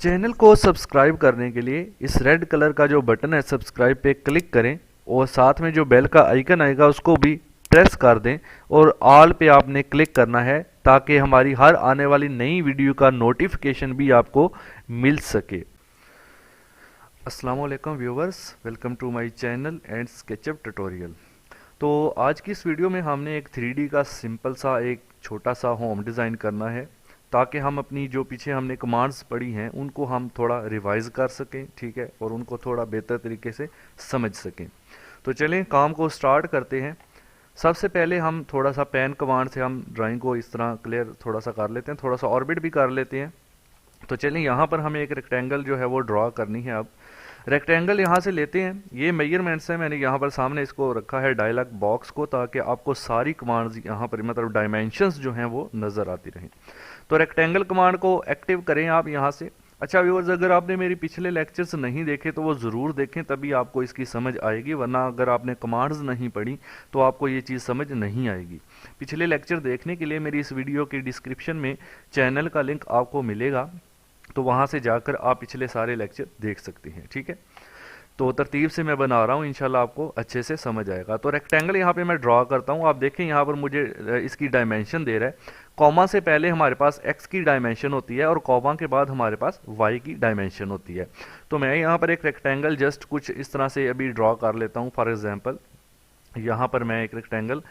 Channel को subscribe करने के लिए इस रेड कलर का जो बटन है सब्सक्राइब पे क्लिक करें और साथ में जो बेल का आइकन आएगा उसको भी प्रेस कर दें और ऑल पे आपने क्लिक करना है ताकि हमारी हर आने वाली नई वीडियो का नोटिफिकेशन भी आपको मिल सके। अस्सलाम वालेकुम viewers, welcome to my channel and SketchUp tutorial. तो आज की इस वीडियो में हमने एक 3D का सिंपल सा एक छोटा सा होम डिज़ाइन करना है ताकि हम अपनी जो पीछे हमने कमांड्स पढ़ी हैं उनको हम थोड़ा रिवाइज कर सकें, ठीक है, और उनको थोड़ा बेहतर तरीके से समझ सकें। तो चलें काम को स्टार्ट करते हैं। सबसे पहले हम थोड़ा सा पेन कमांड से हम ड्राइंग को इस तरह क्लियर थोड़ा सा कर लेते हैं, थोड़ा सा ऑर्बिट भी कर लेते हैं। तो चलिए यहाँ पर हमें एक रेक्टेंगल जो है वो ड्रॉ करनी है। अब रेक्टेंगल यहाँ से लेते हैं, ये मेजरमेंट्स है, मैंने यहाँ पर सामने इसको रखा है डायलॉग बॉक्स को ताकि आपको सारी कमांड्स यहाँ पर मतलब डायमेंशंस जो हैं वो नज़र आती रहें। तो रेक्टेंगल कमांड को एक्टिव करें आप यहाँ से। अच्छा व्यूअर्स, अगर आपने मेरी पिछले लेक्चर्स नहीं देखे तो वो ज़रूर देखें, तभी आपको इसकी समझ आएगी, वरना अगर आपने कमांड्स नहीं पढ़ी तो आपको ये चीज़ समझ नहीं आएगी। पिछले लेक्चर देखने के लिए मेरी इस वीडियो की डिस्क्रिप्शन में चैनल का लिंक आपको मिलेगा, तो वहाँ से जाकर आप पिछले सारे लेक्चर देख सकते हैं, ठीक है। तो तरतीब से मैं बना रहा हूँ, इंशाल्लाह आपको अच्छे से समझ आएगा। तो रेक्टेंगल यहाँ पे मैं ड्रॉ करता हूँ। आप देखें यहाँ पर मुझे इसकी डायमेंशन दे रहा है। कॉमा से पहले हमारे पास x की डायमेंशन होती है और कॉमा के बाद हमारे पास y की डायमेंशन होती है। तो मैं यहाँ पर एक रेक्टेंगल जस्ट कुछ इस तरह से अभी ड्रॉ कर लेता हूँ। फॉर एग्जाम्पल यहाँ पर मैं एक रेक्टेंगल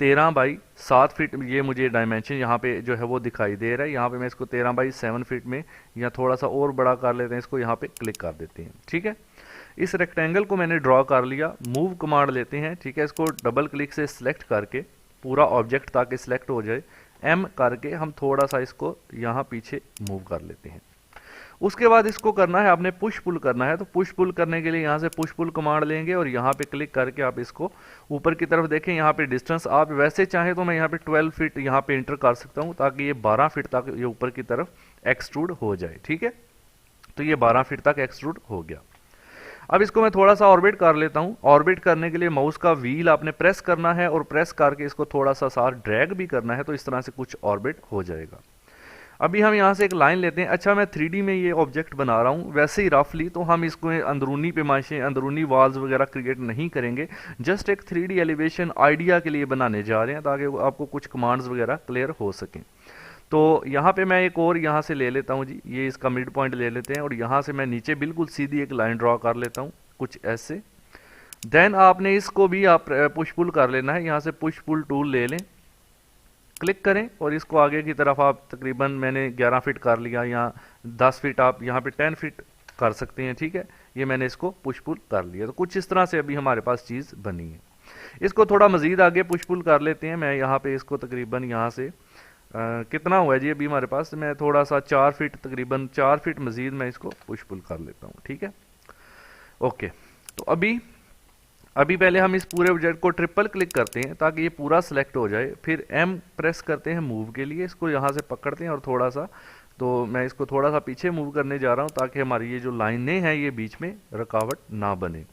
13 बाई 7 फीट, ये मुझे डायमेंशन यहाँ पे जो है वो दिखाई दे रहा है। यहाँ पे मैं इसको 13 बाई 7 फीट में या थोड़ा सा और बड़ा कर लेते हैं, इसको यहाँ पे क्लिक कर देते हैं, ठीक है। इस रेक्टेंगल को मैंने ड्रॉ कर लिया। मूव कमांड लेते हैं, ठीक है, इसको डबल क्लिक से सिलेक्ट करके पूरा ऑब्जेक्ट ताकि सिलेक्ट हो जाए, एम करके हम थोड़ा सा इसको यहाँ पीछे मूव कर लेते हैं। उसके बाद इसको करना है आपने पुश पुल करना है। तो पुश पुल करने के लिए यहाँ से पुश पुल कमांड लेंगे और यहाँ पे क्लिक करके आप इसको ऊपर की तरफ देखें। यहाँ पे डिस्टेंस आप वैसे चाहें तो मैं यहाँ पे 12 फीट यहाँ पे इंटर कर सकता हूँ ताकि ये 12 फीट तक ये ऊपर की तरफ एक्सट्रूड हो जाए, ठीक है। तो ये 12 फीट तक एक्सट्रूड हो गया। अब इसको मैं थोड़ा सा ऑर्बिट कर लेता हूँ। ऑर्बिट करने के लिए माउस का व्हील आपने प्रेस करना है और प्रेस करके इसको थोड़ा सा साथ ड्रैग भी करना है, तो इस तरह से कुछ ऑर्बिट हो जाएगा। अभी हम यहाँ से एक लाइन लेते हैं। अच्छा, मैं 3D में ये ऑब्जेक्ट बना रहा हूँ, वैसे ही रफली, तो हम इसको अंदरूनी पैमाइशें, अंदरूनी वॉल्स वगैरह क्रिएट नहीं करेंगे। जस्ट एक 3D एलिवेशन आइडिया के लिए बनाने जा रहे हैं ताकि आपको कुछ कमांड्स वगैरह क्लियर हो सकें। तो यहाँ पे मैं एक और यहाँ से ले लेता हूँ जी, ये इसका मिड पॉइंट ले लेते हैं और यहाँ से मैं नीचे बिल्कुल सीधी एक लाइन ड्रॉ कर लेता हूँ कुछ ऐसे। देन आपने इसको भी आप पुश पुल कर लेना है। यहाँ से पुश पुल टूल ले लें, क्लिक करें और इसको आगे की तरफ आप तकरीबन मैंने 11 फीट कर लिया, यहाँ 10 फीट, आप यहाँ पे 10 फीट कर सकते हैं, ठीक है। ये मैंने इसको पुश पुल कर लिया। तो कुछ इस तरह से अभी हमारे पास चीज़ बनी है। इसको थोड़ा मजीद आगे पुश पुल कर लेते हैं। मैं यहाँ पे इसको तकरीबन यहाँ से कितना हुआ है जी अभी हमारे पास, मैं थोड़ा सा 4 फीट, तकरीबन 4 फीट मजीद मैं इसको पुश पुल कर लेता हूँ, ठीक है। ओके, तो अभी पहले हम इस पूरे ऑब्जेक्ट को ट्रिपल क्लिक करते हैं ताकि ये पूरा सिलेक्ट हो जाए। फिर एम प्रेस करते हैं मूव के लिए, इसको यहाँ से पकड़ते हैं और थोड़ा सा, तो मैं इसको थोड़ा सा पीछे मूव करने जा रहा हूँ ताकि हमारी ये जो लाइनें हैं ये बीच में रुकावट ना बने।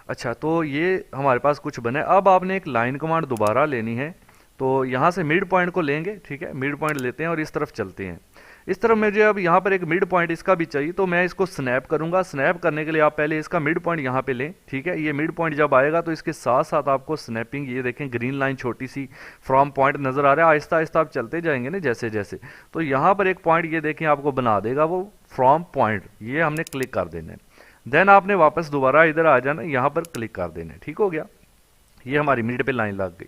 अच्छा, तो ये हमारे पास कुछ बना है। अब आपने एक लाइन कमांड दोबारा लेनी है। तो यहाँ से मिड पॉइंट को लेंगे, ठीक है, मिड पॉइंट लेते हैं और इस तरफ चलते हैं। इस तरफ मुझे अब यहाँ पर एक मिड पॉइंट इसका भी चाहिए, तो मैं इसको स्नैप करूँगा। स्नैप करने के लिए आप पहले इसका मिड पॉइंट यहाँ पे लें, ठीक है। ये मिड पॉइंट जब आएगा तो इसके साथ साथ आपको स्नैपिंग, ये देखें ग्रीन लाइन छोटी सी फ्रॉम पॉइंट नज़र आ रहा है। आहिस्ता आहिस्ता आप चलते जाएंगे ना जैसे जैसे, तो यहाँ पर एक पॉइंट ये देखें आपको बना देगा वो फ्रॉम पॉइंट, ये हमने क्लिक कर देना है। देन आपने वापस दोबारा इधर आ जाना, यहाँ पर क्लिक कर देना है, ठीक हो गया। ये हमारी मिड पे लाइन लग गई।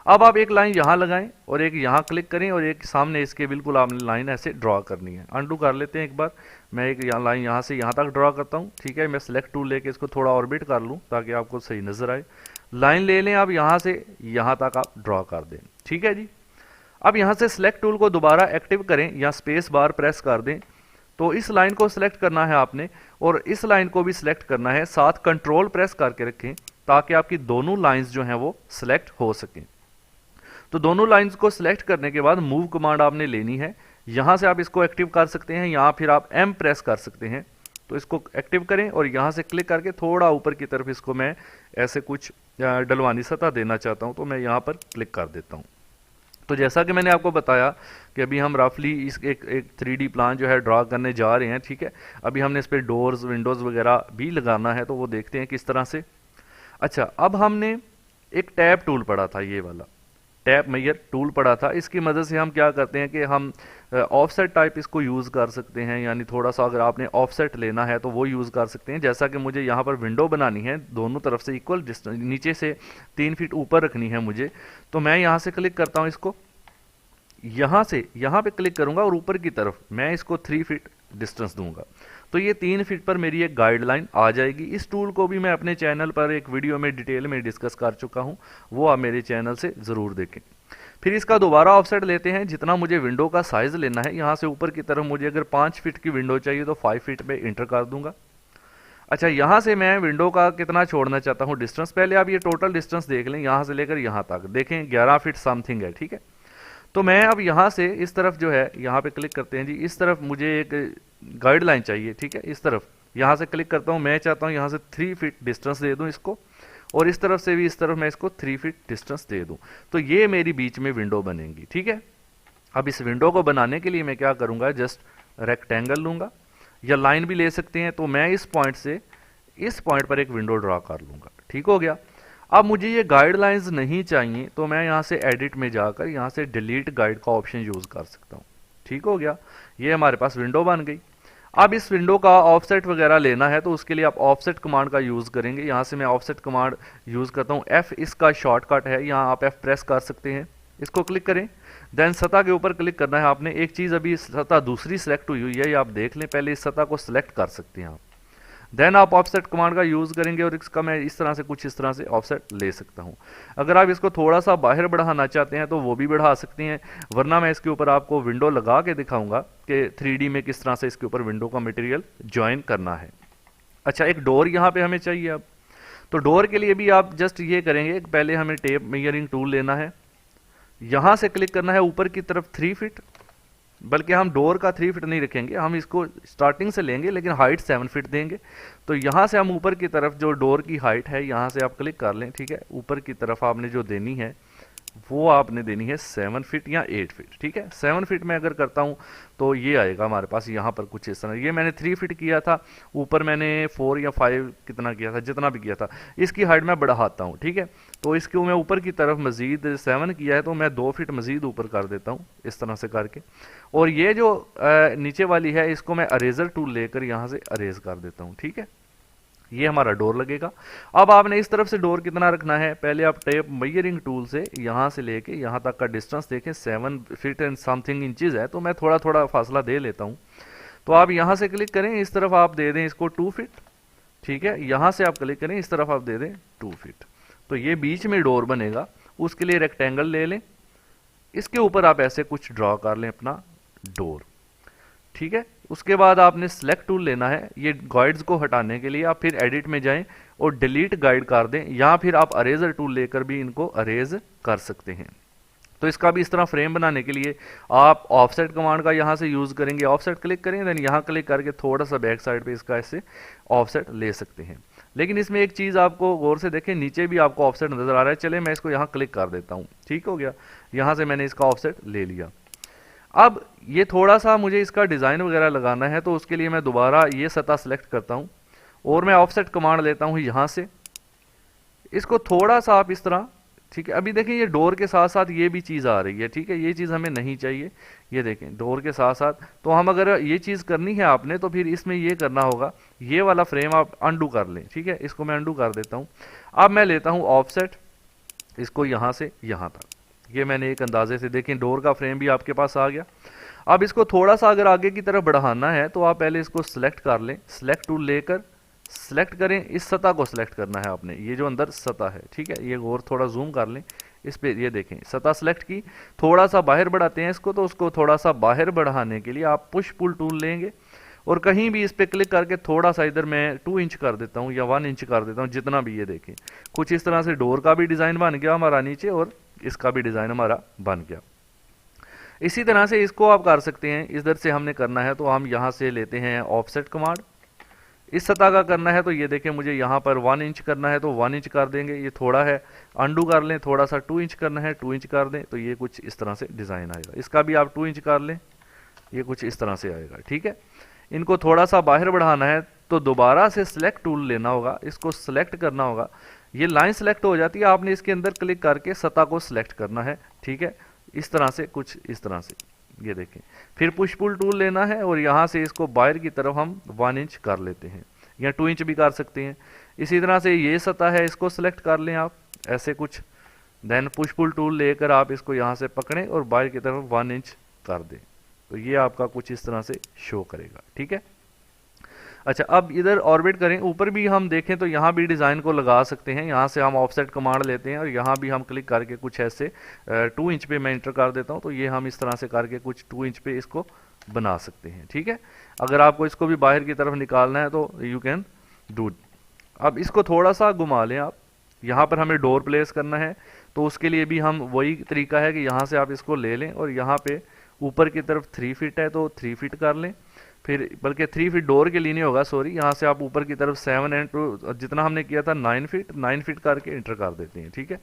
अब आप एक लाइन यहाँ लगाएं और एक यहाँ क्लिक करें और एक सामने इसके बिल्कुल आपने लाइन ऐसे ड्रॉ करनी है। अनडू कर लेते हैं एक बार। मैं एक लाइन यहाँ से यहाँ तक ड्रॉ करता हूँ, ठीक है। मैं सिलेक्ट टूल लेके इसको थोड़ा ऑर्बिट कर लूँ ताकि आपको सही नजर आए। लाइन ले लें, आप यहाँ से यहाँ तक आप ड्रॉ कर दें, ठीक है जी। अब यहाँ से सिलेक्ट टूल को दोबारा एक्टिव करें या स्पेस बार प्रेस कर दें। तो इस लाइन को सिलेक्ट करना है आपने और इस लाइन को भी सिलेक्ट करना है, साथ कंट्रोल प्रेस करके रखें ताकि आपकी दोनों लाइंस जो हैं वो सिलेक्ट हो सकें। तो दोनों लाइंस को सिलेक्ट करने के बाद मूव कमांड आपने लेनी है। यहाँ से आप इसको एक्टिव कर सकते हैं या फिर आप एम प्रेस कर सकते हैं। तो इसको एक्टिव करें और यहाँ से क्लिक करके थोड़ा ऊपर की तरफ इसको मैं ऐसे कुछ डलवानी सतह देना चाहता हूँ, तो मैं यहाँ पर क्लिक कर देता हूँ। तो जैसा कि मैंने आपको बताया कि अभी हम रफली इस एक 3D प्लान जो है ड्रा करने जा रहे हैं, ठीक है। अभी हमने इस पर डोर्स विंडोज़ वगैरह भी लगाना है, तो वो देखते हैं किस तरह से। अच्छा, अब हमने एक टैब टूल पढ़ा था, ये वाला टैप मेजर टूल पड़ा था। इसकी मदद से हम क्या करते हैं कि हम ऑफसेट टाइप इसको यूज़ कर सकते हैं, यानी थोड़ा सा अगर आपने ऑफसेट लेना है तो वो यूज़ कर सकते हैं। जैसा कि मुझे यहाँ पर विंडो बनानी है, दोनों तरफ से इक्वल डिस्टेंस, नीचे से 3 फीट ऊपर रखनी है मुझे, तो मैं यहाँ से क्लिक करता हूँ इसको, यहाँ से यहाँ पे क्लिक करूँगा और ऊपर की तरफ मैं इसको 3 फीट डिस्टेंस दूंगा, तो ये 3 फीट पर मेरी एक गाइडलाइन आ जाएगी। इस टूल को भी मैं अपने चैनल पर एक वीडियो में डिटेल में डिस्कस कर चुका हूँ, वो आप मेरे चैनल से ज़रूर देखें। फिर इसका दोबारा ऑफसेट लेते हैं, जितना मुझे विंडो का साइज़ लेना है, यहाँ से ऊपर की तरफ मुझे अगर 5 फीट की विंडो चाहिए तो 5 फीट पे इंटर कर दूंगा। अच्छा, यहाँ से मैं विंडो का कितना छोड़ना चाहता हूँ डिस्टेंस, पहले आप ये टोटल डिस्टेंस देख लें, यहाँ से लेकर यहाँ तक देखें 11 फीट समथिंग है, ठीक है। तो मैं अब यहाँ से इस तरफ जो है, यहाँ पे क्लिक करते हैं जी, इस तरफ मुझे एक गाइडलाइन चाहिए, ठीक है। इस तरफ यहाँ से क्लिक करता हूँ, मैं चाहता हूँ यहाँ से 3 फीट डिस्टेंस दे दूँ इसको, और इस तरफ से भी इस तरफ मैं इसको 3 फीट डिस्टेंस दे दूँ, तो ये मेरी बीच में विंडो बनेगी, ठीक है। अब इस विंडो को बनाने के लिए मैं क्या करूँगा, जस्ट रेक्टेंगल लूँगा, या लाइन भी ले सकते हैं, तो मैं इस पॉइंट से इस पॉइंट पर एक विंडो ड्रा कर लूँगा, ठीक हो गया। अब मुझे ये गाइडलाइंस नहीं चाहिए, तो मैं यहाँ से एडिट में जाकर यहाँ से डिलीट गाइड का ऑप्शन यूज़ कर सकता हूँ, ठीक हो गया। ये हमारे पास विंडो बन गई। अब इस विंडो का ऑफसेट वगैरह लेना है, तो उसके लिए आप ऑफसेट कमांड का यूज़ करेंगे। यहाँ से मैं ऑफसेट कमांड यूज़ करता हूँ, F इसका शॉर्टकट है, यहाँ आप F प्रेस कर सकते हैं, इसको क्लिक करें, देन सतह के ऊपर क्लिक करना है आपने। एक चीज़, अभी सतह दूसरी सेलेक्ट हुई है, ये आप देख लें, पहले इस सतह को सिलेक्ट कर सकते हैं आप, देन आप ऑफसेट कमांड का यूज़ करेंगे, और इसका मैं इस तरह से कुछ इस तरह से ऑफसेट ले सकता हूँ। अगर आप इसको थोड़ा सा बाहर बढ़ाना चाहते हैं तो वो भी बढ़ा सकते हैं, वरना मैं इसके ऊपर आपको विंडो लगा के दिखाऊंगा कि 3D में किस तरह से इसके ऊपर विंडो का मटेरियल ज्वाइन करना है। अच्छा, एक डोर यहाँ पे हमें चाहिए। अब तो डोर के लिए भी आप जस्ट ये करेंगे, पहले हमें टेप मेजरिंग टूल लेना है, यहाँ से क्लिक करना है ऊपर की तरफ 3 फीट, बल्कि हम डोर का 3 फीट नहीं रखेंगे, हम इसको स्टार्टिंग से लेंगे लेकिन हाइट 7 फीट देंगे। तो यहाँ से हम ऊपर की तरफ जो डोर की हाइट है, यहाँ से आप क्लिक कर लें, ठीक है। ऊपर की तरफ आपने जो देनी है वो आपने देनी है 7 फीट या 8 फीट, ठीक है। 7 फीट में अगर करता हूँ तो ये आएगा हमारे पास यहाँ पर कुछ इस तरह। ये मैंने 3 फीट किया था, ऊपर मैंने 4 या 5 कितना किया था, जितना भी किया था, इसकी हाइट मैं बढ़ाता हूँ, ठीक है। तो इसको मैं ऊपर की तरफ मजीद 7 किया है, तो मैं 2 फीट मजीद ऊपर कर देता हूँ इस तरह से करके। और ये जो नीचे वाली है, इसको मैं अरेजर टूल लेकर यहाँ से अरेज कर देता हूँ, ठीक है। ये हमारा डोर लगेगा। अब आपने इस तरफ से डोर कितना रखना है, पहले आप टेप मेजरिंग टूल से यहाँ से लेके यहाँ तक का डिस्टेंस देखें, 7 फीट एंड समथिंग इंचेस है, तो मैं थोड़ा थोड़ा फासला दे लेता हूँ। तो आप यहाँ से क्लिक करें, इस तरफ आप दे दें इसको 2 फीट, ठीक है। यहाँ से आप क्लिक करें, इस तरफ आप दे दें 2 फीट, तो ये बीच में डोर बनेगा। उसके लिए रेक्टेंगल ले लें, इसके ऊपर आप ऐसे कुछ ड्रॉ कर लें अपना डोर, ठीक है। उसके बाद आपने सेलेक्ट टूल लेना है, ये गाइड्स को हटाने के लिए आप फिर एडिट में जाएं और डिलीट गाइड कर दें, या फिर आप अरेजर टूल लेकर भी इनको अरेज कर सकते हैं। तो इसका भी इस तरह फ्रेम बनाने के लिए आप ऑफसेट कमांड का यहाँ से यूज़ करेंगे, ऑफसेट क्लिक करें, देन यहाँ क्लिक करके थोड़ा सा बैक साइड पे इसका ऐसे ऑफसेट ले सकते हैं। लेकिन इसमें एक चीज़ आपको गौर से देखें, नीचे भी आपको ऑफसेट नज़र आ रहा है। चले मैं इसको यहाँ क्लिक कर देता हूँ, ठीक हो गया। यहाँ से मैंने इसका ऑफसेट ले लिया। अब ये थोड़ा सा मुझे इसका डिज़ाइन वगैरह लगाना है, तो उसके लिए मैं दोबारा ये सतह सेलेक्ट करता हूँ और मैं ऑफसेट कमांड लेता हूँ यहाँ से, इसको थोड़ा सा आप इस तरह, ठीक है। अभी देखें ये डोर के साथ साथ ये भी चीज़ आ रही है, ठीक है। ये चीज़ हमें नहीं चाहिए, ये देखें डोर के साथ साथ। तो हम अगर ये चीज़ करनी है आपने, तो फिर इसमें ये करना होगा, ये वाला फ्रेम आप अंडू कर लें, ठीक है। इसको मैं अंडू कर देता हूँ। अब मैं लेता हूँ ऑफसेट, इसको यहाँ से यहाँ तक, ये मैंने एक अंदाजे से, देखें डोर का फ्रेम भी आपके पास आ गया। अब इसको थोड़ा सा अगर आगे की तरफ बढ़ाना है, तो आप पहले इसको सिलेक्ट कर लें, सिलेक्ट टूल लेकर सिलेक्ट करें, इस सतह को सिलेक्ट करना है आपने, ये जो अंदर सतह है, ठीक है। ये और थोड़ा जूम कर लें इस पे, ये देखें सतह सिलेक्ट की, थोड़ा सा बाहर बढ़ाते हैं इसको, तो उसको थोड़ा सा बाहर बढ़ाने के लिए आप पुश पुल टूल लेंगे और कहीं भी इस पे क्लिक करके थोड़ा सा इधर मैं 2 इंच कर देता हूँ या 1 इंच कर देता हूँ, जितना भी। ये देखें कुछ इस तरह से डोर का भी डिज़ाइन बन गया हमारा नीचे, और इसका भी डिज़ाइन हमारा बन गया। इसी तरह से इसको आप कर सकते हैं। इधर से हमने करना है, तो हम यहाँ से लेते हैं ऑफसेट कमांड, इस सतह का करना है तो ये देखें मुझे यहाँ पर 1 इंच करना है तो 1 इंच कर देंगे, ये थोड़ा है अंडू कर लें, थोड़ा सा 2 इंच करना है 2 इंच कर दें, तो ये कुछ इस तरह से डिज़ाइन आएगा। इसका भी आप 2 इंच कर लें, ये कुछ इस तरह से आएगा। ठीक है, इनको थोड़ा सा बाहर बढ़ाना है तो दोबारा से सिलेक्ट टूल लेना होगा, इसको सिलेक्ट करना होगा। ये लाइन सिलेक्ट हो जाती है, आपने इसके अंदर क्लिक करके सतह को सिलेक्ट करना है। ठीक है, इस तरह से, कुछ इस तरह से, ये देखें। फिर पुश पुल टूल लेना है और यहाँ से इसको बाहर की तरफ हम 1 इंच कर लेते हैं, या 2 इंच भी कर सकते हैं। इसी तरह से ये सतह है, इसको सिलेक्ट कर लें आप ऐसे कुछ, देन पुश पुल टूल लेकर आप इसको यहाँ से पकड़ें और बाहर की तरफ 1 इंच कर दें, तो ये आपका कुछ इस तरह से शो करेगा। ठीक है, अच्छा अब इधर ऑर्बिट करें, ऊपर भी हम देखें तो यहाँ भी डिज़ाइन को लगा सकते हैं। यहाँ से हम ऑफसेट कमांड लेते हैं और यहाँ भी हम क्लिक करके कुछ ऐसे 2 इंच पे मैं इंटर कर देता हूँ, तो ये हम इस तरह से करके कुछ 2 इंच पे इसको बना सकते हैं। ठीक है, अगर आपको इसको भी बाहर की तरफ निकालना है तो यू कैन डू। अब इसको थोड़ा सा घुमा लें आप, यहाँ पर हमें डोर प्लेस करना है तो उसके लिए भी हम वही तरीका है कि यहाँ से आप इसको ले लें और यहाँ पे ऊपर की तरफ 3 फीट है तो 3 फीट कर लें, फिर बल्कि 3 फीट डोर के लिए नहीं होगा, सॉरी, यहाँ से आप ऊपर की तरफ 7 एंड 2 जितना हमने किया था 9 फीट करके इंटर कर देते हैं। ठीक है,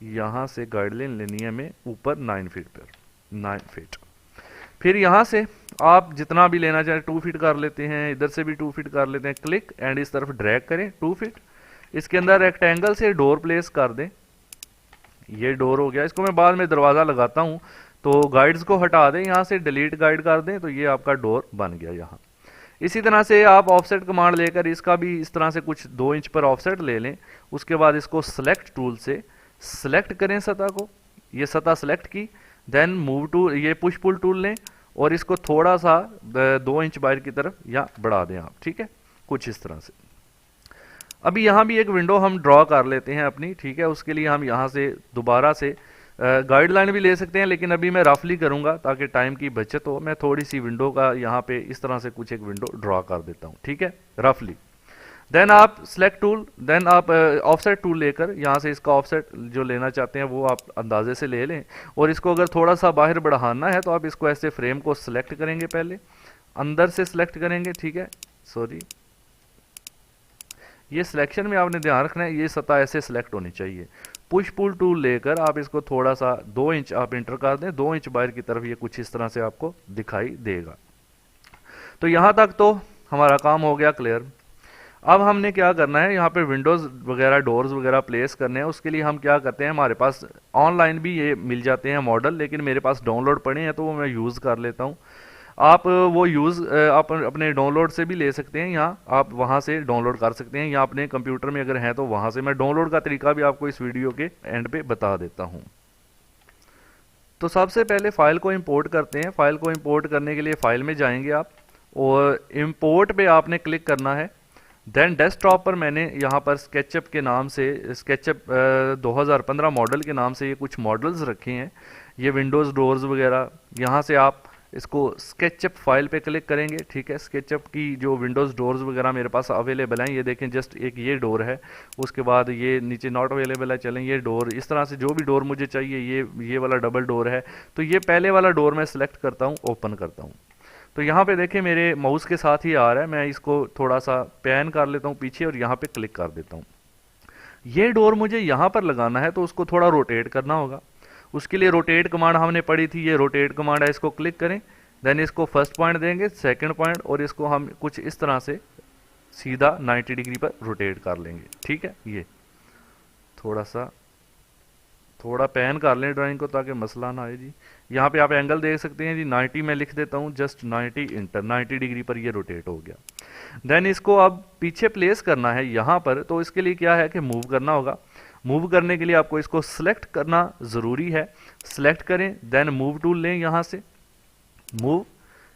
यहाँ से गाइडलाइन लेनी है हमें ऊपर 9 फीट पर, 9 फीट। फिर यहाँ से आप जितना भी लेना चाहें 2 फीट कर लेते हैं, इधर से भी 2 फीट कर लेते हैं, क्लिक एंड इस तरफ ड्रैग करें 2 फीट। इसके अंदर रेक्टेंगल से डोर प्लेस कर दें, ये डोर हो गया। इसको मैं बाद में दरवाज़ा लगाता हूँ तो गाइड्स को हटा दें, यहाँ से डिलीट गाइड कर दें, तो ये आपका डोर बन गया यहाँ। इसी तरह से आप ऑफसेट कमांड लेकर इसका भी इस तरह से कुछ 2 इंच पर ऑफसेट ले लें। उसके बाद इसको सिलेक्ट टूल से सिलेक्ट करें सतह को, ये सतह सिलेक्ट की, देन मूव टू, ये पुश पुल टूल लें और इसको थोड़ा सा 2 इंच बाहर की तरफ या बढ़ा दें आप। ठीक है, कुछ इस तरह से। अभी यहाँ भी एक विंडो हम ड्रॉ कर लेते हैं अपनी। ठीक है, उसके लिए हम यहाँ से दोबारा से गाइडलाइन भी ले सकते हैं, लेकिन अभी मैं रफली करूँगा ताकि टाइम की बचत हो। मैं थोड़ी सी विंडो का यहाँ पे इस तरह से कुछ एक विंडो ड्रॉ कर देता हूँ। ठीक है, रफली। देन आप सेलेक्ट टूल, देन आप ऑफसेट टूल लेकर यहाँ से इसका ऑफसेट जो लेना चाहते हैं वो आप अंदाजे से ले लें और इसको अगर थोड़ा सा बाहर बढ़ाना है तो आप इसको ऐसे फ्रेम को सिलेक्ट करेंगे, पहले अंदर से सिलेक्ट करेंगे। ठीक है, सॉरी, ये सिलेक्शन में आपने ध्यान रखना है, ये सतह ऐसे सिलेक्ट होनी चाहिए। पुश पुल टूल लेकर आप इसको थोड़ा सा 2 इंच आप इंटर कर दें, 2 इंच बाहर की तरफ, ये कुछ इस तरह से आपको दिखाई देगा। तो यहाँ तक तो हमारा काम हो गया क्लियर। अब हमने क्या करना है, यहाँ पे विंडोज़ वगैरह डोर्स वगैरह प्लेस करने हैं। उसके लिए हम क्या करते हैं, हमारे पास ऑनलाइन भी ये मिल जाते हैं मॉडल, लेकिन मेरे पास डाउनलोड पड़े हैं तो वो मैं यूज़ कर लेता हूँ। आप वो आप अपने डाउनलोड से भी ले सकते हैं, यहाँ आप वहाँ से डाउनलोड कर सकते हैं, या अपने कंप्यूटर में अगर है तो वहाँ से। मैं डाउनलोड का तरीका भी आपको इस वीडियो के एंड पे बता देता हूँ। तो सबसे पहले फ़ाइल को इंपोर्ट करते हैं। फ़ाइल को इंपोर्ट करने के लिए फ़ाइल में जाएंगे आप और इंपोर्ट पे आपने क्लिक करना है। देन डेस्कटॉप पर मैंने यहाँ पर स्केचअप के नाम से, स्केचअप 2015 मॉडल के नाम से ये कुछ मॉडल्स रखे हैं, ये विंडोज़ डोर्स वगैरह। यहाँ से आप इसको स्केचअप फाइल पे क्लिक करेंगे। ठीक है, स्केचअप की जो विंडोज़ डोर्स वगैरह मेरे पास अवेलेबल हैं, ये देखें, जस्ट एक ये डोर है, उसके बाद ये नीचे नॉट अवेलेबल है, चलें ये डोर, इस तरह से जो भी डोर मुझे चाहिए, ये वाला डबल डोर है, तो ये पहले वाला डोर मैं सिलेक्ट करता हूँ, ओपन करता हूँ। तो यहाँ पे देखें मेरे माउस के साथ ही आ रहा है, मैं इसको थोड़ा सा पैन कर लेता हूँ पीछे और यहाँ पे क्लिक कर देता हूँ। ये डोर मुझे यहाँ पर लगाना है तो उसको थोड़ा रोटेट करना होगा। उसके लिए रोटेट कमांड हमने पढ़ी थी, ये रोटेट कमांड है, इसको क्लिक करें, देन इसको फर्स्ट पॉइंट देंगे, सेकंड पॉइंट, और इसको हम कुछ इस तरह से सीधा 90 डिग्री पर रोटेट कर लेंगे। ठीक है, ये थोड़ा पैन कर लें ड्राइंग को ताकि मसला ना आए जी। यहाँ पे आप एंगल देख सकते हैं जी, 90 में लिख देता हूँ, जस्ट 90 इंटर, 90 डिग्री पर ये रोटेट हो गया। देन इसको अब पीछे प्लेस करना है यहाँ पर, तो इसके लिए क्या है कि मूव करना होगा। मूव करने के लिए आपको इसको सिलेक्ट करना ज़रूरी है, सिलेक्ट करें, देन मूव टूल लें, यहाँ से मूव,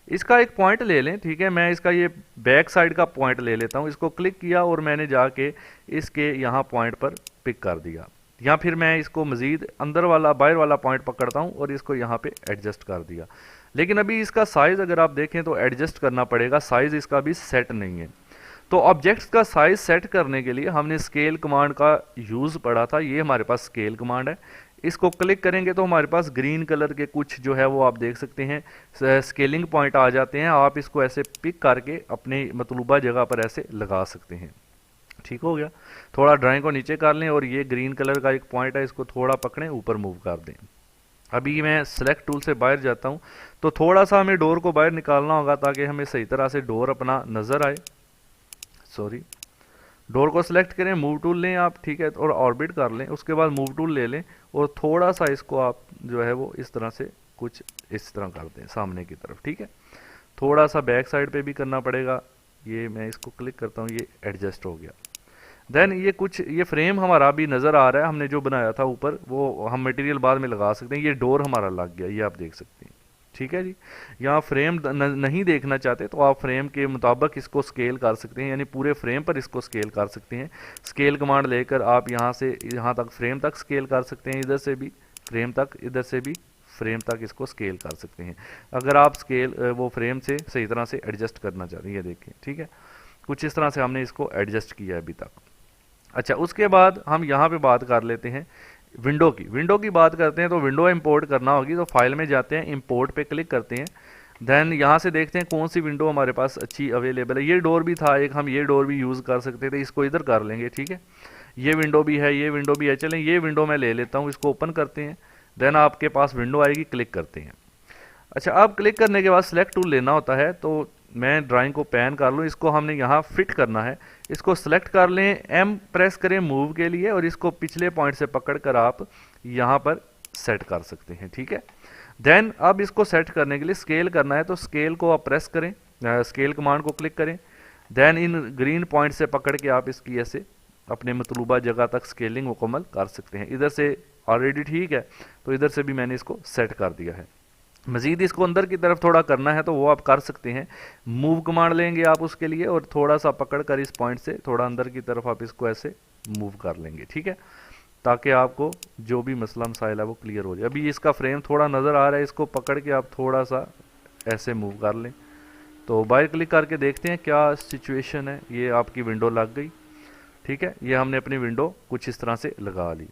इसका एक पॉइंट ले लें। ठीक है, मैं इसका ये बैक साइड का पॉइंट ले लेता हूँ, इसको क्लिक किया और मैंने जाके इसके यहाँ पॉइंट पर पिक कर दिया, या फिर मैं इसको मज़ीद अंदर वाला बाहर वाला पॉइंट पकड़ता हूँ और इसको यहाँ पे एडजस्ट कर दिया। लेकिन अभी इसका साइज़ अगर आप देखें तो एडजस्ट करना पड़ेगा, साइज़ इसका भी सेट नहीं है। तो ऑब्जेक्ट्स का साइज़ सेट करने के लिए हमने स्केल कमांड का यूज़ पढ़ा था, ये हमारे पास स्केल कमांड है। इसको क्लिक करेंगे तो हमारे पास ग्रीन कलर के कुछ जो है वो आप देख सकते हैं स्केलिंग पॉइंट आ जाते हैं। आप इसको ऐसे पिक करके अपने मतलूबा जगह पर ऐसे लगा सकते हैं। ठीक हो गया। थोड़ा ड्राइंग को नीचे कर लें और ये ग्रीन कलर का एक पॉइंट है, इसको थोड़ा पकड़ें, ऊपर मूव कर दें। अभी मैं सेलेक्ट टूल से बाहर जाता हूँ, तो थोड़ा सा हमें डोर को बाहर निकालना होगा ताकि हमें सही तरह से डोर अपना नज़र आए। सॉरी, डोर को सिलेक्ट करें, मूव टूल लें आप, ठीक है, और ऑर्बिट कर लें, उसके बाद मूव टूल ले लें और थोड़ा सा इसको आप जो है वो इस तरह से कुछ इस तरह कर दें सामने की तरफ। ठीक है, थोड़ा सा बैक साइड पे भी करना पड़ेगा। ये मैं इसको क्लिक करता हूँ, ये एडजस्ट हो गया। देन ये कुछ ये फ्रेम हमारा भी नज़र आ रहा है, हमने जो बनाया था ऊपर वो हम मटेरियल बाद में लगा सकते हैं। ये डोर हमारा लग गया, ये आप देख सकते हैं। ठीक है जी। यहाँ फ्रेम नहीं देखना चाहते तो आप फ्रेम के मुताबिक इसको स्केल कर सकते हैं, यानी पूरे फ्रेम पर इसको स्केल कर सकते हैं। स्केल कमांड लेकर आप यहाँ से यहाँ तक फ्रेम तक स्केल कर सकते हैं, इधर से भी फ्रेम तक, इधर से भी फ्रेम तक इसको स्केल कर सकते हैं, अगर आप स्केल वो फ्रेम से सही तरह से एडजस्ट करना चाहते हैं। ये देखें, ठीक है, कुछ इस तरह से हमने इसको एडजस्ट किया है अभी तक। अच्छा, उसके बाद हम यहाँ पे बात कर लेते हैं विंडो की बात करते हैं। तो विंडो इंपोर्ट करना होगी, तो फाइल में जाते हैं, इंपोर्ट पे क्लिक करते हैं। देन यहाँ से देखते हैं कौन सी विंडो हमारे पास अच्छी अवेलेबल है। ये डोर भी था एक, हम ये डोर भी यूज़ कर सकते थे, इसको इधर कर लेंगे। ठीक है, ये विंडो भी है, ये विंडो भी है, चलें ये विंडो मैं ले लेता हूँ, इसको ओपन करते हैं। देन आपके पास विंडो आएगी, क्लिक करते हैं। अच्छा, अब क्लिक करने के बाद सिलेक्ट टूल लेना होता है, तो मैं ड्राइंग को पैन कर लूँ, इसको हमने यहाँ फिट करना है। इसको सिलेक्ट कर लें, एम प्रेस करें मूव के लिए, और इसको पिछले पॉइंट से पकड़कर आप यहाँ पर सेट कर सकते हैं। ठीक है, देन अब इसको सेट करने के लिए स्केल करना है, तो स्केल को आप प्रेस करें, स्केल कमांड को क्लिक करें। देन इन ग्रीन पॉइंट से पकड़ के आप इसकी ऐसे अपने मतलूबा जगह तक स्केलिंग मुकम्मल कर सकते हैं। इधर से ऑलरेडी ठीक है, तो इधर से भी मैंने इसको सेट कर दिया है। मजीद इसको अंदर की तरफ थोड़ा करना है तो वो आप कर सकते हैं, मूव कमांड लेंगे आप उसके लिए, और थोड़ा सा पकड़ कर इस पॉइंट से थोड़ा अंदर की तरफ आप इसको ऐसे मूव कर लेंगे। ठीक है, ताकि आपको जो भी मसला मसाइल है वो क्लियर हो जाए। अभी इसका फ्रेम थोड़ा नज़र आ रहा है, इसको पकड़ के आप थोड़ा सा ऐसे मूव कर लें, तो बाहर क्लिक करके देखते हैं क्या सिचुएशन है। ये आपकी विंडो लग गई। ठीक है, ये हमने अपनी विंडो कुछ इस तरह से लगा ली।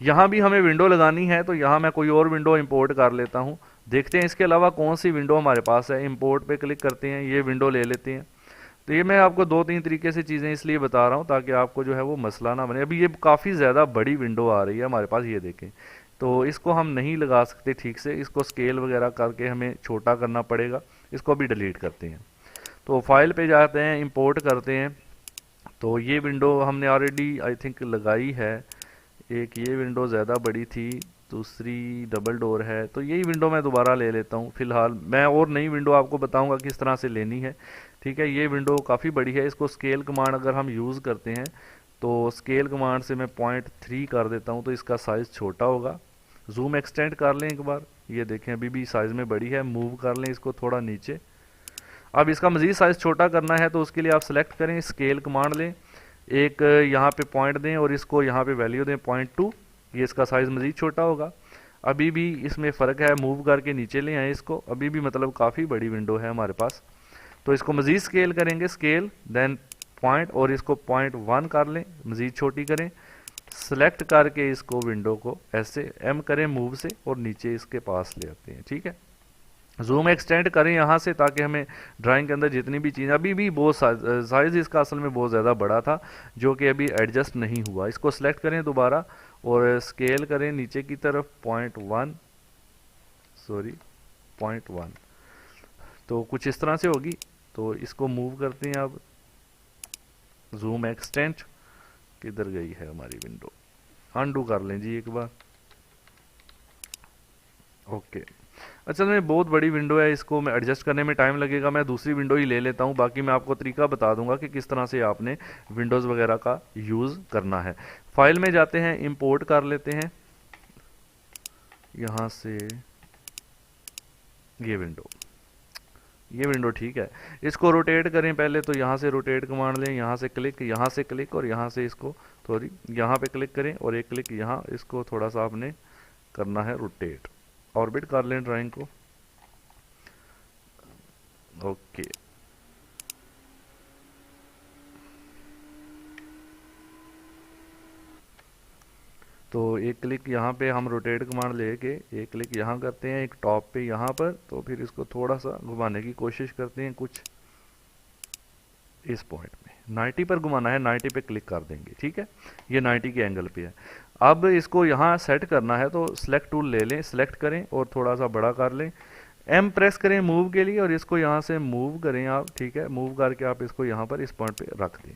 यहाँ भी हमें विंडो लगानी है, तो यहाँ मैं कोई और विंडो इंपोर्ट कर लेता हूँ। देखते हैं इसके अलावा कौन सी विंडो हमारे पास है। इंपोर्ट पे क्लिक करते हैं, ये विंडो ले लेते हैं। तो ये मैं आपको 2-3 तरीके से चीज़ें इसलिए बता रहा हूँ ताकि आपको जो है वो मसला ना बने। अभी ये काफ़ी ज़्यादा बड़ी विंडो आ रही है हमारे पास, ये देखें, तो इसको हम नहीं लगा सकते ठीक से, इसको स्केल वगैरह करके हमें छोटा करना पड़ेगा। इसको भी डिलीट करते हैं, तो फाइल पे जाते हैं, इंपोर्ट करते हैं। तो ये विंडो हमने ऑलरेडी आई थिंक लगाई है। एक ये विंडो ज़्यादा बड़ी थी, दूसरी डबल डोर है, तो यही विंडो मैं दोबारा ले लेता हूँ फिलहाल। मैं और नई विंडो आपको बताऊंगा किस तरह से लेनी है। ठीक है, ये विंडो काफ़ी बड़ी है, इसको स्केल कमांड अगर हम यूज़ करते हैं तो स्केल कमांड से मैं 0.3 कर देता हूँ, तो इसका साइज़ छोटा होगा। जूम एक्सटेंड कर लें एक बार, ये देखें अभी भी साइज़ में बड़ी है। मूव कर लें इसको थोड़ा नीचे। अब इसका मज़ीद साइज़ छोटा करना है तो उसके लिए आप सेलेक्ट करें, स्केल कमांड लें, एक यहाँ पे पॉइंट दें और इसको यहाँ पे वैल्यू दें 0.2, ये इसका साइज़ मज़ीद छोटा होगा। अभी भी इसमें फ़र्क है, मूव करके नीचे ले आए इसको, अभी भी मतलब काफ़ी बड़ी विंडो है हमारे पास। तो इसको मज़ीद स्केल करेंगे, स्केल देन पॉइंट, और इसको 0.1 कर लें, मज़ीद छोटी करें, सेलेक्ट करके इसको विंडो को ऐसे एम करें मूव से और नीचे इसके पास ले आते हैं। ठीक है, जूम एक्सटेंड करें यहाँ से ताकि हमें ड्राइंग के अंदर जितनी भी चीज़, अभी भी बहुत साइज़ इसका असल में बहुत ज़्यादा बड़ा था जो कि अभी एडजस्ट नहीं हुआ। इसको सेलेक्ट करें दोबारा और स्केल करें नीचे की तरफ 0.1, सॉरी 0.1, तो कुछ इस तरह से होगी। तो इसको मूव करते हैं अब, जूम एक्सटेंड, किधर गई है हमारी विंडो, अनडू कर लें जी एक बार। ओके, असल में बहुत बड़ी विंडो है, इसको मैं एडजस्ट करने में टाइम लगेगा, मैं दूसरी विंडो ही ले लेता हूँ। बाकी मैं आपको तरीका बता दूंगा कि किस तरह से आपने विंडोज़ वगैरह का यूज़ करना है। फाइल में जाते हैं, इंपोर्ट कर लेते हैं यहाँ से ये विंडो ठीक है। इसको रोटेट करें पहले, तो यहाँ से रोटेट कमांड लें, यहाँ से क्लिक और यहाँ से इसको थोड़ी यहाँ पे क्लिक करें और एक क्लिक यहाँ, इसको थोड़ा सा आपने करना है रोटेट, ऑर्बिट कर लें ड्राइंग को। ओके, तो एक क्लिक यहाँ पे हम रोटेट कमांड लेके एक क्लिक यहाँ करते हैं, एक टॉप पे यहाँ पर, तो फिर इसको थोड़ा सा घुमाने की कोशिश करते हैं, कुछ इस पॉइंट में 90 पर घुमाना है, 90 पे क्लिक कर देंगे। ठीक है, ये 90 के एंगल पे है। अब इसको यहाँ सेट करना है तो सिलेक्ट टूल ले लें, सिलेक्ट करें और थोड़ा सा बड़ा कर लें, एम प्रेस करें मूव के लिए और इसको यहाँ से मूव करें आप। ठीक है, मूव करके आप इसको यहाँ पर इस पॉइंट पे रख दें।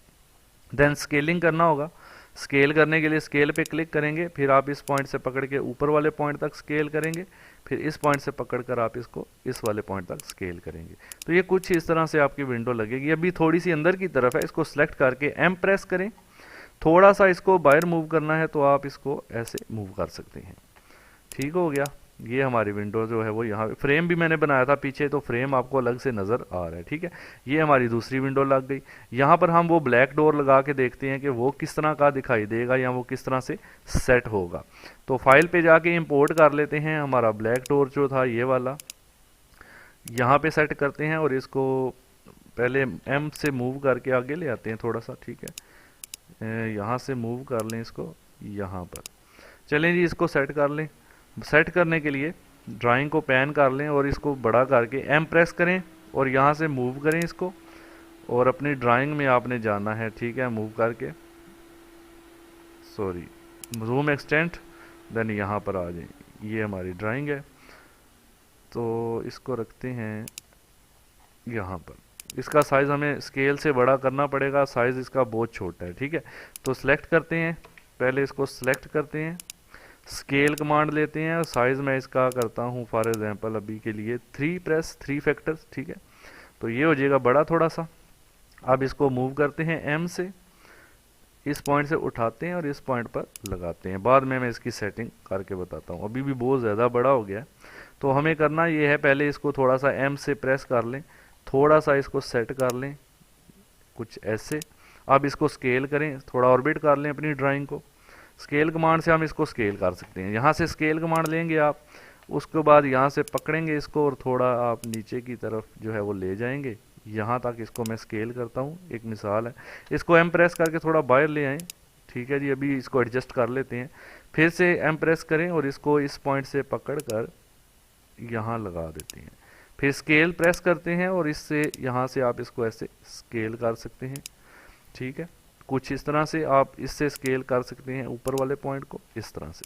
देन स्केलिंग करना होगा, स्केल करने के लिए स्केल पे क्लिक करेंगे, फिर आप इस पॉइंट से पकड़ के ऊपर वाले पॉइंट तक स्केल करेंगे, फिर इस पॉइंट से पकड़ कर आप इसको इस वाले पॉइंट तक स्केल करेंगे। तो ये कुछ इस तरह से आपकी विंडो लगेगी। अभी थोड़ी सी अंदर की तरफ है, इसको सिलेक्ट करके एम प्रेस करें, थोड़ा सा इसको बाहर मूव करना है तो आप इसको ऐसे मूव कर सकते हैं। ठीक हो गया, ये हमारी विंडो जो है वो यहाँ पे फ्रेम भी मैंने बनाया था पीछे, तो फ्रेम आपको अलग से नज़र आ रहा है। ठीक है, ये हमारी दूसरी विंडो लग गई। यहाँ पर हम वो ब्लैक डोर लगा के देखते हैं कि वो किस तरह का दिखाई देगा या वो किस तरह से सेट होगा। तो फाइल पे जाके इंपोर्ट कर लेते हैं हमारा ब्लैक डोर जो था ये वाला, यहाँ पे सेट करते हैं और इसको पहले एम से मूव करके आगे ले आते हैं थोड़ा सा। ठीक है, यहाँ से मूव कर लें इसको यहाँ पर। चलें जी, इसको सेट कर लें। सेट करने के लिए ड्राइंग को पैन कर लें और इसको बड़ा करके एम प्रेस करें और यहाँ से मूव करें इसको, और अपनी ड्राइंग में आपने जाना है। ठीक है, मूव करके सॉरी जूम एक्सटेंट, देन यहाँ पर आ जाए। ये हमारी ड्राइंग है, तो इसको रखते हैं यहाँ पर। इसका साइज़ हमें स्केल से बड़ा करना पड़ेगा, साइज़ इसका बहुत छोटा है। ठीक है, तो सिलेक्ट करते हैं, पहले इसको सिलेक्ट करते हैं, स्केल कमांड लेते हैं, साइज़ मैं इसका करता हूँ फॉर एग्जांपल अभी के लिए 3 प्रेस 3 फैक्टर्स। ठीक है, तो ये हो जाएगा बड़ा थोड़ा सा। अब इसको मूव करते हैं एम से, इस पॉइंट से उठाते हैं और इस पॉइंट पर लगाते हैं। बाद में मैं इसकी सेटिंग करके बताता हूँ, अभी भी बहुत ज़्यादा बड़ा हो गया। तो हमें करना ये है, पहले इसको थोड़ा सा एम से प्रेस कर लें, थोड़ा सा इसको सेट कर लें कुछ ऐसे। अब इसको स्केल करें, थोड़ा ऑर्बिट कर लें अपनी ड्राइंग को। स्केल कमांड से हम इसको स्केल कर सकते हैं। यहाँ से स्केल कमांड लेंगे आप, उसके बाद यहाँ से पकड़ेंगे इसको और थोड़ा आप नीचे की तरफ जो है वो ले जाएंगे, यहाँ तक इसको मैं स्केल करता हूँ। एक मिसाल है, इसको एम प्रेस करके थोड़ा बाहर ले आएँ। ठीक है जी, अभी इसको एडजस्ट कर लेते हैं, फिर से एम प्रेस करें और इसको इस पॉइंट से पकड़ कर यहाँ लगा देते हैं, फिर स्केल प्रेस करते हैं और इससे यहाँ से आप इसको ऐसे स्केल कर सकते हैं। ठीक है, कुछ इस तरह से आप इससे स्केल कर सकते हैं ऊपर वाले पॉइंट को इस तरह से।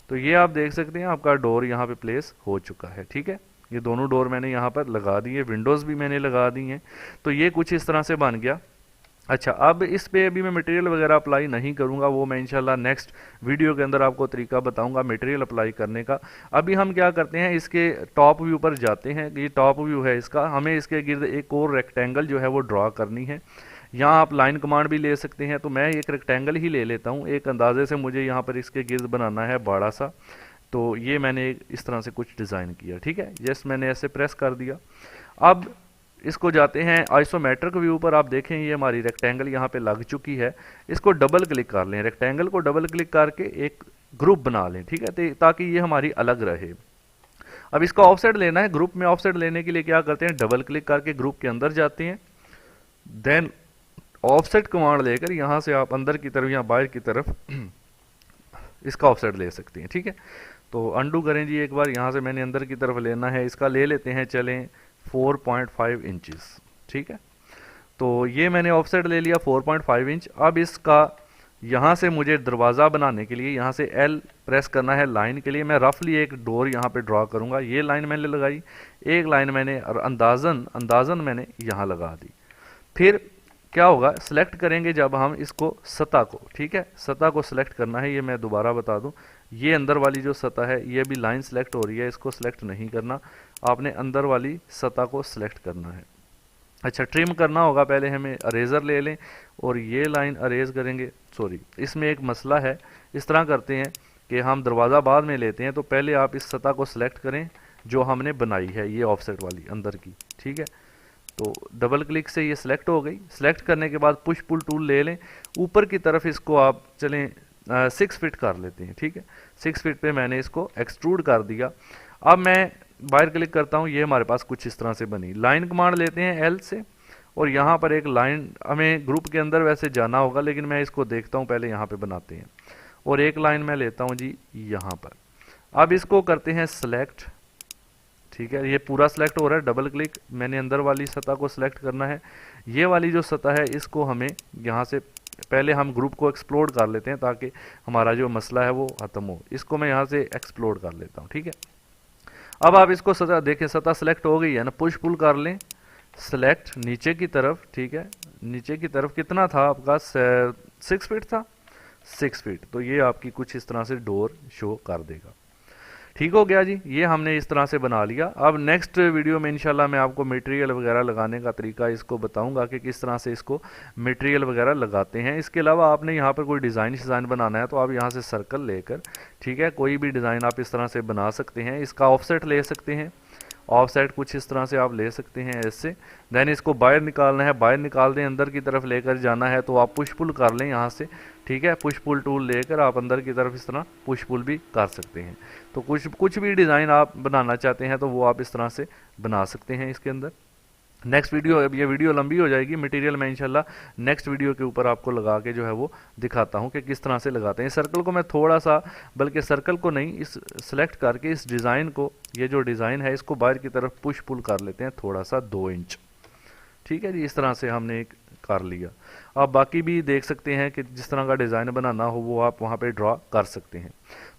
तो ये आप देख सकते हैं आपका डोर यहाँ पे प्लेस हो चुका है। ठीक है, ये दोनों डोर मैंने यहाँ पर लगा दिए, विंडोज़ भी मैंने लगा दी हैं। तो ये कुछ इस तरह से बन गया। अच्छा, अब इस पे अभी मैं मटेरियल वगैरह अप्लाई नहीं करूँगा, वो मैं इंशाल्लाह नेक्स्ट वीडियो के अंदर आपको तरीका बताऊँगा मटेरियल अप्लाई करने का। अभी हम क्या करते हैं, इसके टॉप व्यू पर जाते हैं। ये टॉप व्यू है इसका, हमें इसके गिर्द एक और रेक्टेंगल जो है वो ड्रा करनी है। यहाँ आप लाइन कमांड भी ले सकते हैं, तो मैं एक रेक्टेंगल ही ले लेता हूँ। एक अंदाजे से मुझे यहाँ पर इसके गिर्द बनाना है बड़ा सा, तो ये मैंने इस तरह से कुछ डिज़ाइन किया। ठीक है, जस्ट मैंने ऐसे प्रेस कर दिया। अब इसको जाते हैं आइसोमेट्रिक व्यू पर, आप देखें ये हमारी रेक्टेंगल यहाँ पे लग चुकी है। इसको डबल क्लिक कर लें, रेक्टेंगल को डबल क्लिक करके एक ग्रुप बना लें। ठीक है, ताकि ये हमारी अलग रहे। अब इसका ऑफसेट लेना है, ग्रुप में ऑफसेट लेने के लिए क्या करते हैं, डबल क्लिक करके ग्रुप के अंदर जाते हैं, देन ऑफसेट कमांड लेकर यहाँ से आप अंदर की तरफ या बाहर की तरफ इसका ऑफसेट ले सकते हैं। ठीक है, तो अंडू करें जी एक बार, यहाँ से मैंने अंदर की तरफ लेना है, इसका ले लेते हैं चलें 4.5 इंचेस। ठीक है, तो ये मैंने ऑफसेट ले लिया 4.5 इंच। अब इसका यहाँ से मुझे दरवाज़ा बनाने के लिए यहाँ से एल प्रेस करना है लाइन के लिए। मैं रफली एक डोर यहाँ पे ड्रॉ करूँगा, ये लाइन मैंने लगाई, एक लाइन मैंने और अंदाज़न मैंने यहाँ लगा दी। फिर क्या होगा, सिलेक्ट करेंगे जब हम इसको सतह को, ठीक है, सतह को सिलेक्ट करना है। ये मैं दोबारा बता दूं, ये अंदर वाली जो सतह है ये भी लाइन सिलेक्ट हो रही है, इसको सिलेक्ट नहीं करना, आपने अंदर वाली सतह को सिलेक्ट करना है। अच्छा, ट्रिम करना होगा, पहले हमें अरेजर ले लें और ये लाइन अरेज करेंगे। सॉरी, इसमें एक मसला है, इस तरह करते हैं कि हम दरवाज़ा बाद में लेते हैं, तो पहले आप इस सतह को सिलेक्ट करें जो हमने बनाई है, ये ऑफसेट वाली अंदर की। ठीक है, तो डबल क्लिक से ये सिलेक्ट हो गई। सिलेक्ट करने के बाद पुश पुल टूल ले लें, ऊपर की तरफ इसको आप चलें 6 फीट कर लेते हैं। ठीक है, 6 फीट पे मैंने इसको एक्सट्रूड कर दिया। अब मैं बाहर क्लिक करता हूँ, ये हमारे पास कुछ इस तरह से बनी। लाइन कमांड लेते हैं एल से और यहाँ पर एक लाइन, हमें ग्रुप के अंदर वैसे जाना होगा लेकिन मैं इसको देखता हूँ, पहले यहाँ पे बनाते हैं और एक लाइन मैं लेता हूं जी यहां पर। अब इसको करते हैं सिलेक्ट, ठीक है, ये पूरा सिलेक्ट हो रहा है, डबल क्लिक, मैंने अंदर वाली सतह को सिलेक्ट करना है। ये वाली जो सतह है इसको हमें यहाँ से पहले हम ग्रुप को एक्सप्लोड कर लेते हैं ताकि हमारा जो मसला है वो खत्म हो। इसको मैं यहाँ से एक्सप्लोड कर लेता हूँ, ठीक है। अब आप इसको सतह देखें, सतह सेलेक्ट हो गई है ना, पुश पुल कर लें, सेलेक्ट नीचे की तरफ, ठीक है, नीचे की तरफ कितना था आपका 6 फीट था, 6 फीट, तो ये आपकी कुछ इस तरह से डोर शो कर देगा। ठीक हो गया जी, ये हमने इस तरह से बना लिया। अब नेक्स्ट वीडियो में इंशाल्लाह मैं आपको मटेरियल वगैरह लगाने का तरीका इसको बताऊंगा कि किस तरह से इसको मटेरियल वगैरह लगाते हैं। इसके अलावा आपने यहाँ पर कोई डिज़ाइन बनाना है तो आप यहाँ से सर्कल लेकर, ठीक है, कोई भी डिज़ाइन आप इस तरह से बना सकते हैं। इसका ऑफसेट ले सकते हैं, ऑफसेट कुछ इस तरह से आप ले सकते हैं ऐसे। देन इसको बाहर निकालना है, बाहर निकाल दें, अंदर की तरफ लेकर जाना है तो आप पुश पुल कर लें यहाँ से, ठीक है, पुश पुल टूल लेकर आप अंदर की तरफ इस तरह पुश पुल भी कर सकते हैं। तो कुछ भी डिज़ाइन आप बनाना चाहते हैं तो वो आप इस तरह से बना सकते हैं इसके अंदर। नेक्स्ट वीडियो, अब ये वीडियो लंबी हो जाएगी, मटेरियल मैं इंशाल्लाह नेक्स्ट वीडियो के ऊपर आपको लगा के जो है वो दिखाता हूँ कि किस तरह से लगाते हैं। सर्कल को मैं थोड़ा सा, बल्कि सर्कल को नहीं, इस सेलेक्ट करके इस डिज़ाइन को, ये जो डिज़ाइन है इसको बाहर की तरफ पुश पुल कर लेते हैं थोड़ा सा 2 इंच, ठीक है जी, इस तरह से हमने एक कर लिया। आप बाकी भी देख सकते हैं कि जिस तरह का डिज़ाइन बनाना हो वो आप वहाँ पे ड्रा कर सकते हैं।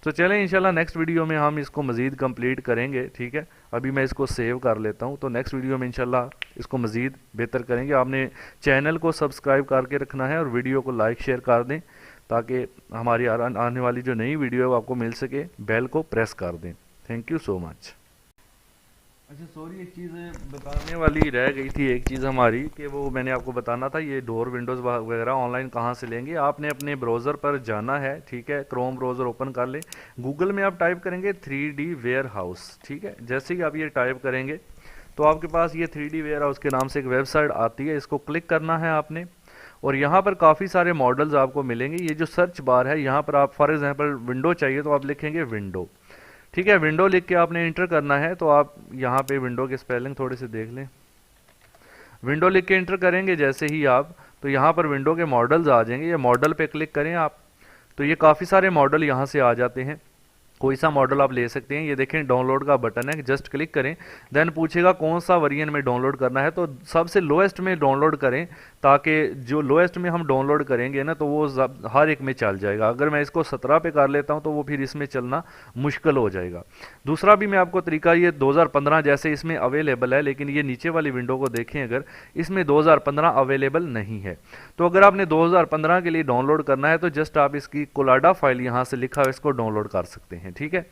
तो चलें इंशाल्लाह नेक्स्ट वीडियो में हम इसको मज़ीद कंप्लीट करेंगे, ठीक है। अभी मैं इसको सेव कर लेता हूँ, तो नेक्स्ट वीडियो में इंशाल्लाह इसको मज़ीद बेहतर करेंगे। आपने चैनल को सब्सक्राइब करके रखना है और वीडियो को लाइक शेयर कर दें ताकि हमारी आने वाली जो नई वीडियो है वो आपको मिल सके। बेल को प्रेस कर दें। Thank you so much. अच्छा सॉरी, एक चीज़ बताने वाली रह गई थी, एक चीज़ हमारी, कि वो मैंने आपको बताना था, ये डोर विंडोज़ वगैरह ऑनलाइन कहाँ से लेंगे। आपने अपने ब्राउज़र पर जाना है, ठीक है, क्रोम ब्राउज़र ओपन कर लें, गूगल में आप टाइप करेंगे 3D वेयर हाउस, ठीक है। जैसे ही आप ये टाइप करेंगे तो आपके पास ये 3D वेयर हाउस के नाम से एक वेबसाइट आती है, इसको क्लिक करना है आपने, और यहाँ पर काफ़ी सारे मॉडल्स आपको मिलेंगे। ये जो सर्च बार है यहाँ पर आप फॉर एग्जांपल विंडो चाहिए तो आप लिखेंगे विंडो, ठीक है, विंडो लिख के आपने इंटर करना है। तो आप यहाँ पे विंडो के स्पेलिंग थोड़े से देख लें, विंडो लिख के इंटर करेंगे जैसे ही आप, तो यहाँ पर विंडो के मॉडल्स आ जाएंगे। ये मॉडल पे क्लिक करें आप, तो ये काफ़ी सारे मॉडल यहाँ से आ जाते हैं, कोई सा मॉडल आप ले सकते हैं। ये देखें डाउनलोड का बटन है, जस्ट क्लिक करें, देन पूछेगा कौन सा वेरिएंट में डाउनलोड करना है, तो सबसे लोएस्ट में डाउनलोड करें ताकि जो लोएस्ट में हम डाउनलोड करेंगे ना तो वो हर एक में चल जाएगा। अगर मैं इसको 17 पे कर लेता हूं तो वो फिर इसमें चलना मुश्किल हो जाएगा। दूसरा भी मैं आपको तरीका, ये 2015 जैसे इसमें अवेलेबल है, लेकिन ये नीचे वाली विंडो को देखें, अगर इसमें 2015 अवेलेबल नहीं है, तो अगर आपने 2015 के लिए डाउनलोड करना है तो जस्ट आप इसकी कोलाडा फाइल यहाँ से लिखा है इसको डाउनलोड कर सकते हैं, ठीक है।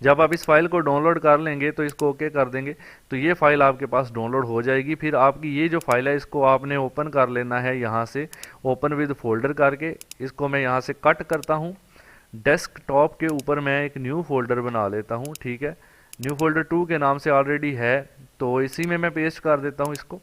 जब आप इस फाइल को डाउनलोड कर लेंगे तो इसको ओके कर देंगे तो ये फाइल आपके पास डाउनलोड हो जाएगी। फिर आपकी ये जो फाइल है इसको आपने ओपन कर लेना है, यहाँ से ओपन विद फोल्डर करके। इसको मैं यहाँ से कट करता हूँ, डेस्कटॉप के ऊपर मैं एक न्यू फोल्डर बना लेता हूँ, ठीक है, न्यू फोल्डर 2 के नाम से ऑलरेडी है तो इसी में मैं पेस्ट कर देता हूँ इसको।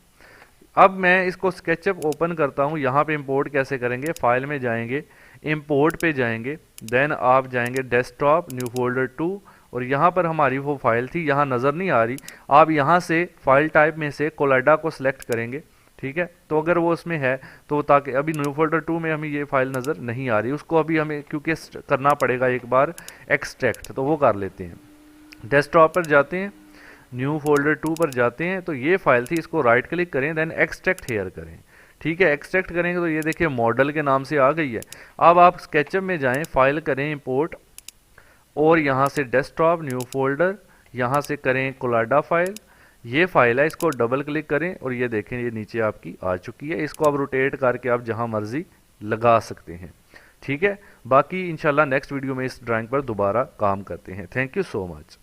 अब मैं इसको स्केचअप ओपन करता हूँ, यहाँ पे इंपोर्ट कैसे करेंगे, फाइल में जाएंगे, इंपोर्ट पे जाएंगे, देन आप जाएंगे डेस्कटॉप, न्यू फोल्डर 2, और यहाँ पर हमारी वो फाइल थी, यहाँ नज़र नहीं आ रही, आप यहाँ से फाइल टाइप में से कोलाडा को सिलेक्ट करेंगे, ठीक है। तो अगर वो उसमें है तो ताकि अभी न्यू फोल्डर 2 में हमें ये फाइल नज़र नहीं आ रही, उसको अभी हमें क्योंकि करना पड़ेगा एक बार एक्सट्रैक्ट, तो वो कर लेते हैं। डेस्कटॉप पर जाते हैं, न्यू फोल्डर 2 पर जाते हैं, तो ये फाइल थी, इसको राइट क्लिक करें, देन एक्सट्रैक्ट हेयर करें, ठीक है। एक्सट्रैक्ट करेंगे तो ये देखिए मॉडल के नाम से आ गई है। अब आप स्केचअप में जाएं, फाइल करें इंपोर्ट, और यहाँ से डेस्कटॉप, न्यू फोल्डर, यहाँ से करें कोलाडा फाइल, ये फाइल है, इसको डबल क्लिक करें और ये देखें ये नीचे आपकी आ चुकी है। इसको आप रोटेट करके आप जहाँ मर्जी लगा सकते हैं, ठीक है। बाकी इंशाल्लाह नेक्स्ट वीडियो में इस ड्राइंग पर दोबारा काम करते हैं। Thank you so much.